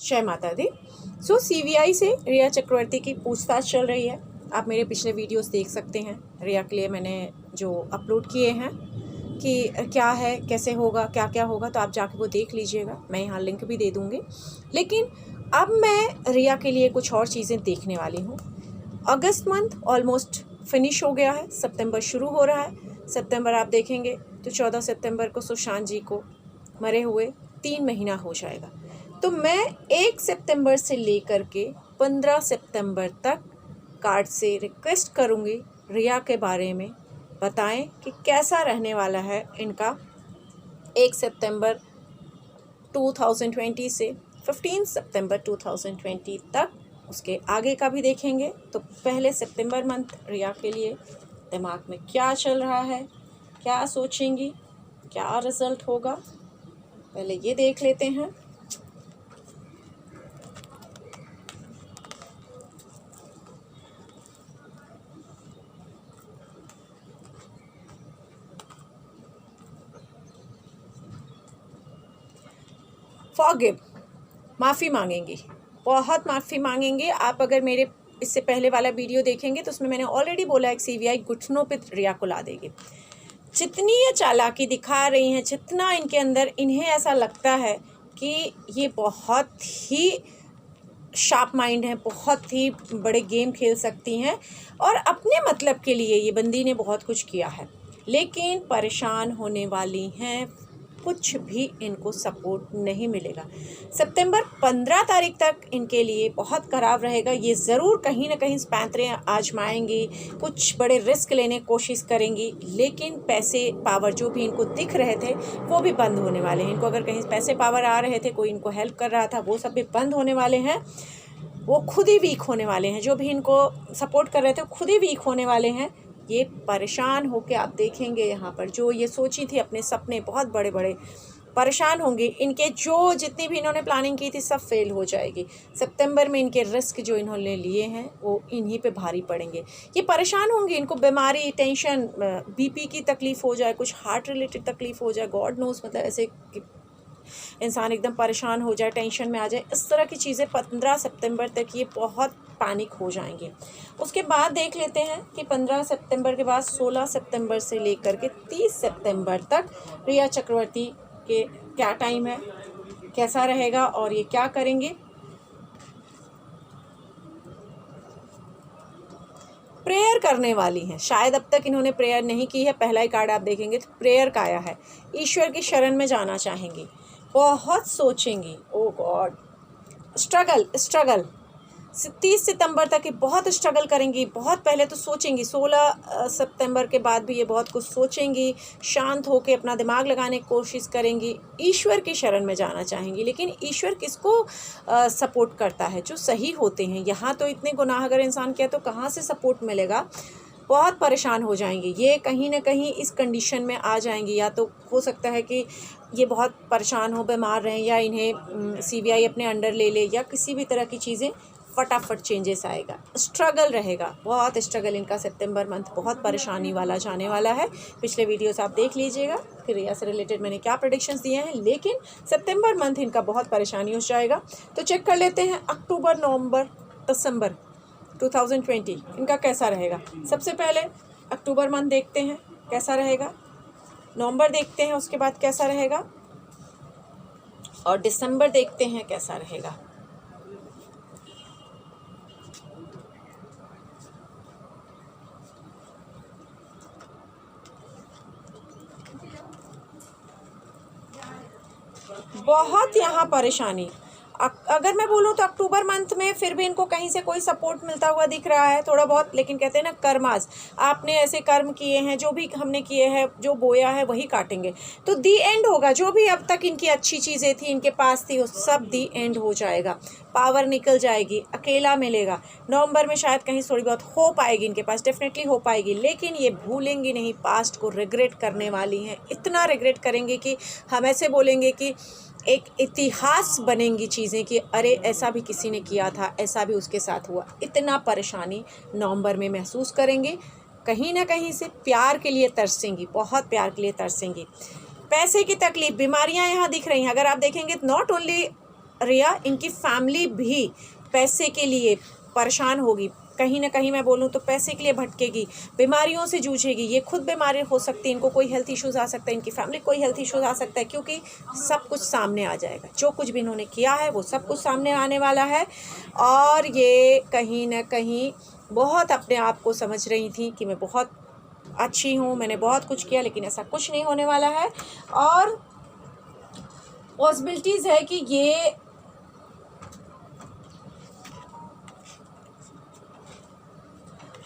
जय माता दी। सीवीआई से रिया चक्रवर्ती की पूछताछ चल रही है। आप मेरे पिछले वीडियोस देख सकते हैं। रिया के लिए मैंने जो अपलोड किए हैं कि क्या है, कैसे होगा, क्या क्या होगा, तो आप जाके वो देख लीजिएगा। मैं यहाँ लिंक भी दे दूँगी। लेकिन अब मैं रिया के लिए कुछ और चीज़ें देखने वाली हूँ। अगस्त मंथ ऑलमोस्ट फिनिश हो गया है, सितंबर शुरू हो रहा है। सितंबर आप देखेंगे तो 14 सितंबर को सुशांत जी को मरे हुए 3 महीना हो जाएगा। तो मैं 1 सितंबर से लेकर के 15 सितंबर तक कार्ड से रिक्वेस्ट करूँगी रिया के बारे में बताएं कि कैसा रहने वाला है इनका 1 सितंबर 2020 से 15 सितंबर 2020 तक। उसके आगे का भी देखेंगे। तो पहले सितंबर मंथ रिया के लिए दिमाग में क्या चल रहा है, क्या सोचेंगी, क्या रिज़ल्ट होगा, पहले ये देख लेते हैं। फॉरगिव, माफ़ी मांगेंगी, बहुत माफ़ी मांगेंगे। आप अगर मेरे इससे पहले वाला वीडियो देखेंगे तो उसमें मैंने ऑलरेडी बोला है कि सीवीआई घुटनों पे रिया को ला देगी। जितनी ये चालाकी दिखा रही हैं, जितना इनके अंदर इन्हें ऐसा लगता है कि ये बहुत ही शार्प माइंड है, बहुत ही बड़े गेम खेल सकती हैं और अपने मतलब के लिए ये बंदी ने बहुत कुछ किया है, लेकिन परेशान होने वाली हैं। कुछ भी इनको सपोर्ट नहीं मिलेगा। सितंबर 15 तारीख तक इनके लिए बहुत खराब रहेगा। ये ज़रूर कहीं ना कहीं पैंतरे आजमाएंगी, कुछ बड़े रिस्क लेने की कोशिश करेंगी, लेकिन पैसे पावर जो भी इनको दिख रहे थे वो भी बंद होने वाले हैं। इनको अगर कहीं पैसे पावर आ रहे थे, कोई इनको हेल्प कर रहा था, वो सब भी बंद होने वाले हैं। वो खुद ही वीक होने वाले हैं। जो भी इनको सपोर्ट कर रहे थे खुद ही वीक होने वाले हैं। ये परेशान होके आप देखेंगे यहाँ पर जो ये सोची थी अपने सपने बहुत बड़े बड़े, परेशान होंगे। इनके जो जितनी भी इन्होंने प्लानिंग की थी सब फेल हो जाएगी। सितंबर में इनके रिस्क जो इन्होंने लिए हैं वो इन्हीं पे भारी पड़ेंगे। ये परेशान होंगे। इनको बीमारी, टेंशन, बीपी की तकलीफ़ हो जाए, कुछ हार्ट रिलेटेड तकलीफ़ हो जाए, गॉड नोस, मतलब ऐसे इंसान एकदम परेशान हो जाए, टेंशन में आ जाए, इस तरह की चीज़ें 15 सितंबर तक ये बहुत पैनिक हो जाएंगे। उसके बाद देख लेते हैं कि 15 सितंबर के बाद 16 सितंबर से लेकर के 30 सितंबर तक रिया चक्रवर्ती के क्या टाइम है, कैसा रहेगा और ये क्या करेंगे। प्रेयर करने वाली हैं। शायद अब तक इन्होंने प्रेयर नहीं की है। पहला ही कार्ड आप देखेंगे तो प्रेयर का आया है। ईश्वर की शरण में जाना चाहेंगी, बहुत सोचेंगी। ओ गॉड, स्ट्रगल 30 सितंबर तक ये बहुत स्ट्रगल करेंगी। बहुत पहले तो सोचेंगी, 16 सितंबर के बाद भी ये बहुत कुछ सोचेंगी, शांत होकर अपना दिमाग लगाने की कोशिश करेंगी, ईश्वर की शरण में जाना चाहेंगी। लेकिन ईश्वर किसको सपोर्ट करता है? जो सही होते हैं। यहाँ तो इतने गुनाह अगर इंसान किया तो कहाँ से सपोर्ट मिलेगा? बहुत परेशान हो जाएंगी ये, कहीं ना कहीं इस कंडीशन में आ जाएंगी। या तो हो सकता है कि ये बहुत परेशान हो, बीमार रहें, या इन्हें सीवीआई अपने अंडर ले ले, या किसी भी तरह की चीज़ें फटाफट चेंजेस आएगा। स्ट्रगल रहेगा, बहुत स्ट्रगल इनका। सितंबर मंथ बहुत परेशानी वाला जाने वाला है। पिछले वीडियोस आप देख लीजिएगा कि रिया से रिलेटेड मैंने क्या प्रेडिक्शंस दिए हैं, लेकिन सितंबर मंथ इनका बहुत परेशानी हो जाएगा। तो चेक कर लेते हैं अक्टूबर, नवंबर, दिसंबर 2020 इनका कैसा रहेगा। सबसे पहले अक्टूबर मंथ देखते हैं कैसा रहेगा, नवंबर देखते हैं उसके बाद कैसा रहेगा, और दिसंबर देखते हैं कैसा रहेगा। बहुत यहाँ परेशानी। अगर मैं बोलूँ तो अक्टूबर मंथ में फिर भी इनको कहीं से कोई सपोर्ट मिलता हुआ दिख रहा है थोड़ा बहुत, लेकिन कहते हैं ना कर्मास, आपने ऐसे कर्म किए हैं, जो भी हमने किए हैं, जो बोया है वही काटेंगे। तो दी एंड होगा। जो भी अब तक इनकी अच्छी चीज़ें थी, इनके पास थी, वो सब दी एंड हो जाएगा। पावर निकल जाएगी, अकेला मिलेगा। नवंबर में शायद कहीं थोड़ी बहुत हो पाएगी इनके पास, डेफिनेटली हो पाएगी, लेकिन ये भूलेंगी नहीं। पास्ट को रिग्रेट करने वाली हैं, इतना रिग्रेट करेंगे कि हम ऐसे बोलेंगे कि एक इतिहास बनेंगी चीज़ें कि अरे ऐसा भी किसी ने किया था, ऐसा भी उसके साथ हुआ। इतना परेशानी नवंबर में महसूस करेंगे। कहीं ना कहीं से प्यार के लिए तरसेंगी, बहुत प्यार के लिए तरसेंगी। पैसे की तकलीफ, बीमारियां यहाँ दिख रही हैं। अगर आप देखेंगे नॉट ओनली रिया इनकी फैमिली भी पैसे के लिए परेशान होगी, कहीं ना कहीं मैं बोलूँ तो पैसे के लिए भटकेगी, बीमारियों से जूझेगी। ये खुद बीमारी हो सकती है, इनको कोई हेल्थ इश्यूज़ आ सकता है, इनकी फैमिली कोई हेल्थ इश्यूज़ आ सकता है, क्योंकि सब कुछ सामने आ जाएगा। जो कुछ भी इन्होंने किया है वो सब कुछ सामने आने वाला है। और ये कहीं ना कहीं बहुत अपने आप को समझ रही थी कि मैं बहुत अच्छी हूँ, मैंने बहुत कुछ किया, लेकिन ऐसा कुछ नहीं होने वाला है। और पॉसिबिलिटीज़ है कि ये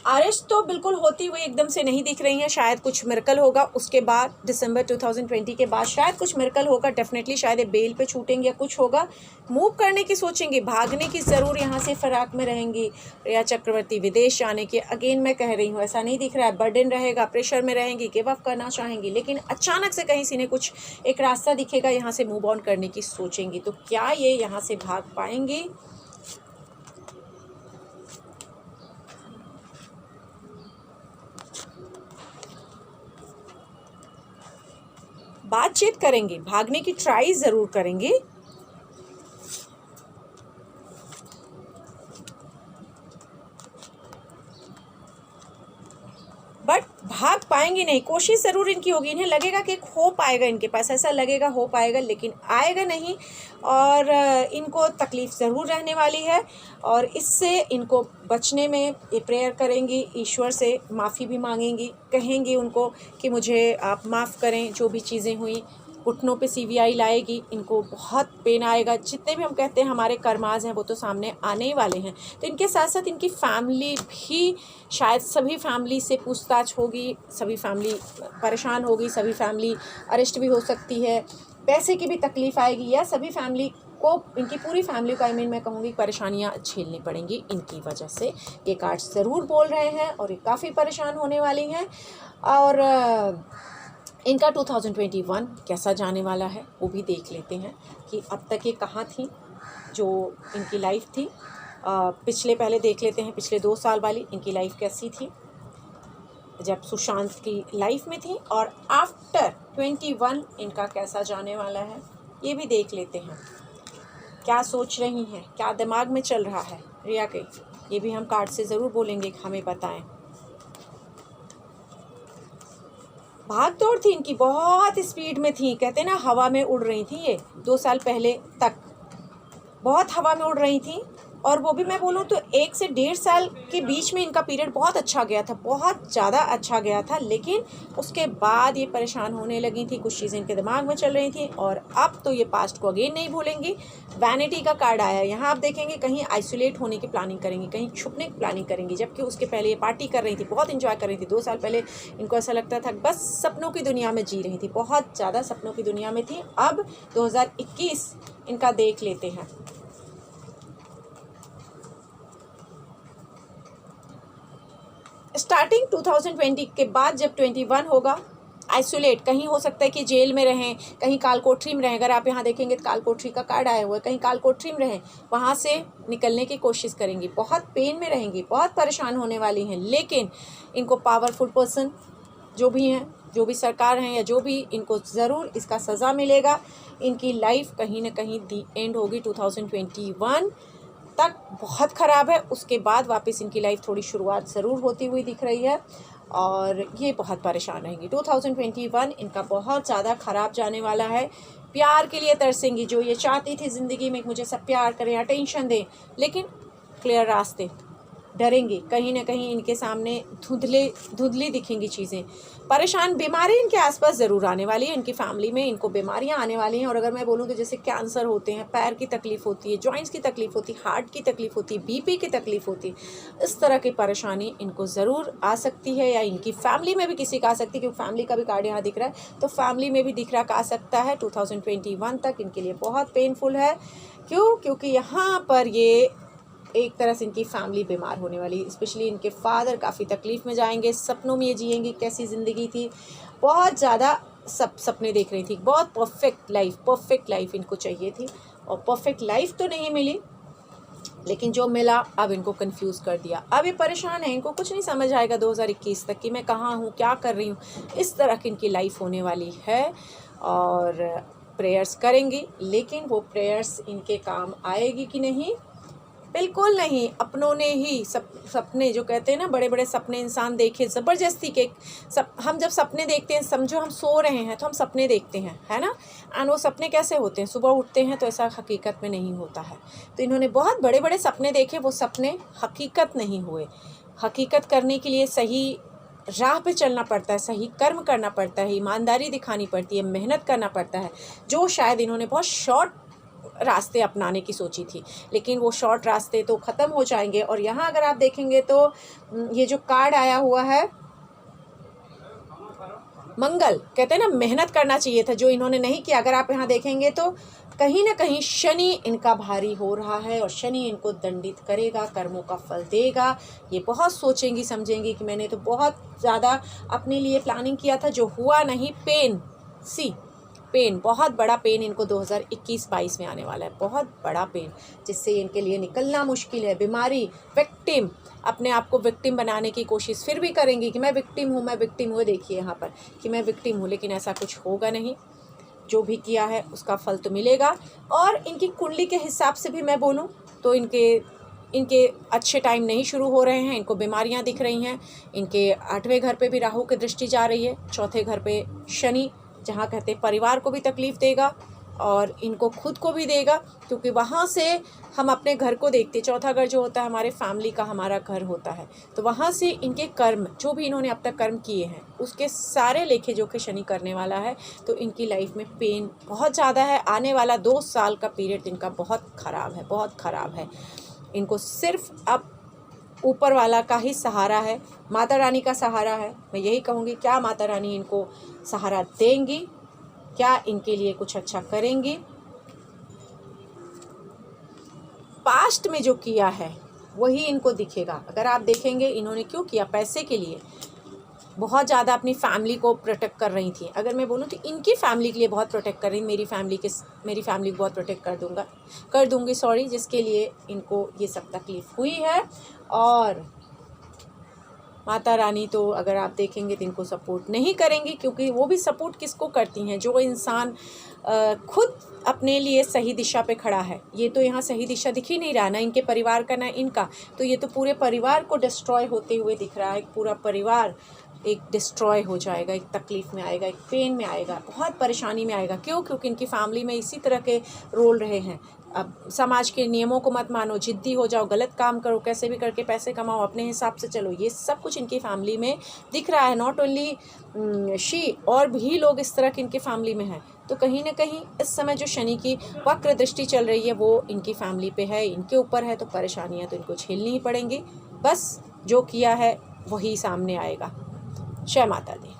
अरेस्ट तो बिल्कुल होती हुई एकदम से नहीं दिख रही हैं। शायद कुछ मिरेकल होगा उसके बाद, दिसंबर 2020 के बाद शायद कुछ मिरेकल होगा डेफिनेटली। शायद ये बेल पे छूटेंगे या कुछ होगा, मूव करने की सोचेंगी, भागने की ज़रूर यहाँ से फराक में रहेंगी रिया चक्रवर्ती। विदेश जाने के अगेन मैं कह रही हूँ, ऐसा नहीं दिख रहा है। बर्डन रहेगा, प्रेशर में रहेंगी, गिव अप करना चाहेंगी, लेकिन अचानक से कहीं से इन्हें कुछ एक रास्ता दिखेगा, यहाँ से मूव ऑन करने की सोचेंगी। तो क्या ये यहाँ से भाग पाएंगी? बातचीत करेंगे, भागने की ट्राई ज़रूर करेंगे, बट भाग पाएंगी नहीं। कोशिश ज़रूर इनकी होगी, इन्हें लगेगा कि हो पाएगा, इनके पास ऐसा लगेगा हो पाएगा, लेकिन आएगा नहीं। और इनको तकलीफ़ ज़रूर रहने वाली है, और इससे इनको बचने में ये प्रेयर करेंगी, ईश्वर से माफ़ी भी मांगेंगी, कहेंगी उनको कि मुझे आप माफ़ करें, जो भी चीज़ें हुई। घुटनों पे CVI लाएगी, इनको बहुत पेन आएगा। जितने भी हम कहते हैं हमारे कर्माज हैं वो तो सामने आने ही वाले हैं। तो इनके साथ साथ इनकी फैमिली भी, शायद सभी फैमिली से पूछताछ होगी, सभी फैमिली परेशान होगी, सभी फैमिली अरेस्ट भी हो सकती है, पैसे की भी तकलीफ़ आएगी, या सभी फैमिली को, इनकी पूरी फैमिली को मैं कहूँगी परेशानियाँ झेलनी पड़ेंगी इनकी वजह से। ये कार्ड्स ज़रूर बोल रहे हैं और ये काफ़ी परेशान होने वाली हैं। और इनका 2021 कैसा जाने वाला है वो भी देख लेते हैं कि अब तक ये कहाँ थी, जो इनकी लाइफ थी। पिछले पहले देख लेते हैं, पिछले 2 साल वाली इनकी लाइफ कैसी थी जब सुशांत की लाइफ में थी, और आफ्टर 21 इनका कैसा जाने वाला है ये भी देख लेते हैं। क्या सोच रही हैं, क्या दिमाग में चल रहा है रिया के, ये भी हम कार्ड से ज़रूर बोलेंगे, हमें बताएं। भाग दौड़ थी इनकी, बहुत स्पीड में थी, कहते हैं ना हवा में उड़ रही थी ये 2 साल पहले तक, बहुत हवा में उड़ रही थी। और वो भी मैं बोलूँ तो 1 से 1.5 साल के बीच में इनका पीरियड बहुत अच्छा गया था, बहुत ज़्यादा अच्छा गया था, लेकिन उसके बाद ये परेशान होने लगी थी, कुछ चीज़ें इनके दिमाग में चल रही थी। और अब तो ये पास्ट को अगेन नहीं भूलेंगी। वैनिटी का कार्ड आया है यहाँ, आप देखेंगे कहीं आइसोलेट होने की प्लानिंग करेंगी, कहीं छुपने की प्लानिंग करेंगी, जबकि उसके पहले ये पार्टी कर रही थी, बहुत इंजॉय कर रही थी। 2 साल पहले इनको ऐसा लगता था बस सपनों की दुनिया में जी रही थी, बहुत ज़्यादा सपनों की दुनिया में थी। अब 2021 इनका देख लेते हैं। स्टार्टिंग 2020 के बाद जब 21 होगा, आइसोलेट कहीं हो सकता है कि जेल में रहें, कहीं कालकोठरी में रहें। अगर आप यहाँ देखेंगे तो कालकोठरी का कार्ड आया हुआ है, कहीं कालकोठरी में रहें, वहाँ से निकलने की कोशिश करेंगी, बहुत पेन में रहेंगी, बहुत परेशान होने वाली हैं। लेकिन इनको पावरफुल पर्सन जो भी हैं, जो भी सरकार हैं या जो भी, इनको ज़रूर इसका सज़ा मिलेगा। इनकी लाइफ कहीं ना कहीं दी एंड होगी 2021 तक, बहुत ख़राब है। उसके बाद वापस इनकी लाइफ थोड़ी शुरुआत ज़रूर होती हुई दिख रही है, और ये बहुत परेशान रहेंगी। 2021 इनका बहुत ज़्यादा ख़राब जाने वाला है। प्यार के लिए तरसेंगी, जो ये चाहती थी ज़िंदगी में, मुझे सब प्यार करें, अटेंशन दें, लेकिन क्लियर रास्ते, डरेंगी, कहीं ना कहीं इनके सामने धुंधली दिखेंगी चीज़ें। परेशान, बीमारी इनके आसपास ज़रूर आने वाली है, इनकी फैमिली में इनको बीमारियां आने वाली हैं। और अगर मैं बोलूँ तो जैसे कैंसर होते हैं, पैर की तकलीफ़ होती है, जॉइंट्स की तकलीफ़ होती है, हार्ट की तकलीफ़ होती है, BP की तकलीफ़ होती है, इस तरह की परेशानी इनको ज़रूर आ सकती है, या इनकी फैमिली में भी किसी का आ सकती है, क्योंकि फैमिली का भी कार्ड यहाँ दिख रहा है, तो फैमिली में भी दिख रहा आ सकता है। 2021 तक इनके लिए बहुत पेनफुल है। क्योंकि यहाँ पर ये एक तरह से इनकी फैमिली बीमार होने वाली, स्पेशली इनके फादर काफ़ी तकलीफ़ में जाएंगे, सपनों में ये जिएंगी कैसी ज़िंदगी थी, बहुत ज़्यादा सपने देख रही थी, बहुत परफेक्ट लाइफ इनको चाहिए थी, और परफेक्ट लाइफ तो नहीं मिली, लेकिन जो मिला अब इनको कंफ्यूज कर दिया। अब ये परेशान है, इनको कुछ नहीं समझ आएगा 2021 तक कि मैं कहाँ हूँ, क्या कर रही हूँ, इस तरह की इनकी लाइफ होने वाली है। और प्रेयर्स करेंगी, लेकिन वो प्रेयर्स इनके काम आएगी कि नहीं? बिल्कुल नहीं। अपनों ने ही सपने जो कहते हैं ना, बड़े बड़े सपने इंसान देखे ज़बरदस्ती के। हम जब सपने देखते हैं, समझो हम सो रहे हैं तो हम सपने देखते हैं, है ना। एंड वो सपने कैसे होते हैं? सुबह उठते हैं तो ऐसा हकीकत में नहीं होता है। तो इन्होंने बहुत बड़े बड़े सपने देखे, वो सपने हकीकत नहीं हुए। हकीकत करने के लिए सही राह पे चलना पड़ता है, सही कर्म करना पड़ता है, ईमानदारी दिखानी पड़ती है, मेहनत करना पड़ता है, जो शायद इन्होंने बहुत शॉर्ट रास्ते अपनाने की सोची थी, लेकिन वो शॉर्ट रास्ते तो ख़त्म हो जाएंगे। और यहाँ अगर आप देखेंगे तो ये जो कार्ड आया हुआ है मंगल, कहते हैं ना मेहनत करना चाहिए था, जो इन्होंने नहीं किया। अगर आप यहाँ देखेंगे तो कहीं ना कहीं शनि इनका भारी हो रहा है और शनि इनको दंडित करेगा, कर्मों का फल देगा। ये बहुत सोचेंगी समझेंगी कि मैंने तो बहुत ज़्यादा अपने लिए प्लानिंग किया था, जो हुआ नहीं। पेन, बहुत बड़ा पेन इनको 2021-22 में आने वाला है, बहुत बड़ा पेन, जिससे इनके लिए निकलना मुश्किल है। बीमारी, विक्टिम, अपने आप को विक्टिम बनाने की कोशिश फिर भी करेंगी कि मैं विक्टिम हूँ। देखिए यहाँ पर कि मैं विक्टिम हूँ, लेकिन ऐसा कुछ होगा नहीं। जो भी किया है उसका फल तो मिलेगा। और इनकी कुंडली के हिसाब से भी मैं बोलूँ तो इनके अच्छे टाइम नहीं शुरू हो रहे हैं। इनको बीमारियां दिख रही हैं। इनके 8वें घर पे भी राहु की दृष्टि जा रही है, 4थे घर पे शनि, जहाँ कहते हैं परिवार को भी तकलीफ़ देगा और इनको खुद को भी देगा, क्योंकि वहाँ से हम अपने घर को देखते हैं। 4था घर जो होता है हमारे फैमिली का, हमारा घर होता है। तो वहाँ से इनके कर्म, जो भी इन्होंने अब तक कर्म किए हैं, उसके सारे लेखे जोखे शनि करने वाला है। तो इनकी लाइफ में पेन बहुत ज़्यादा है। आने वाला 2 साल का पीरियड इनका बहुत ख़राब है। इनको सिर्फ अब ऊपर वाला का ही सहारा है, माता रानी का सहारा है। मैं यही कहूँगी, क्या माता रानी इनको सहारा देंगी? क्या इनके लिए कुछ अच्छा करेंगी? पास्ट में जो किया है वही इनको दिखेगा। अगर आप देखेंगे इन्होंने क्यों किया, पैसे के लिए बहुत ज़्यादा अपनी फैमिली को प्रोटेक्ट कर रही थी। अगर मैं बोलूँ तो इनकी फैमिली के लिए बहुत प्रोटेक्ट कर रही, मेरी फैमिली को बहुत प्रोटेक्ट कर दूँगी, जिसके लिए इनको ये सब तकलीफ़ हुई है। और माता रानी तो अगर आप देखेंगे तो इनको सपोर्ट नहीं करेंगी, क्योंकि वो भी सपोर्ट किसको करती हैं? जो इंसान खुद अपने लिए सही दिशा पे खड़ा है। ये तो यहाँ सही दिशा दिख ही नहीं रहा, ना इनके परिवार का ना इनका। तो ये तो पूरे परिवार को डिस्ट्रॉय होते हुए दिख रहा है। पूरा परिवार एक डिस्ट्रॉय हो जाएगा, एक तकलीफ़ में आएगा, एक पेन में आएगा, बहुत परेशानी में आएगा। क्यों? क्योंकि इनकी फैमिली में इसी तरह के रोल रहे हैं। अब समाज के नियमों को मत मानो, जिद्दी हो जाओ, गलत काम करो, कैसे भी करके पैसे कमाओ, अपने हिसाब से चलो, ये सब कुछ इनकी फैमिली में दिख रहा है। नॉट ओनली शी, और भी लोग इस तरह के इनकी फैमिली में हैं। तो कहीं ना कहीं इस समय जो शनि की वक्र दृष्टि चल रही है वो इनकी फैमिली पे है, इनके ऊपर है। तो परेशानियाँ तो इनको झेलनी ही पड़ेंगी। बस जो किया है वही सामने आएगा। जय माता दी।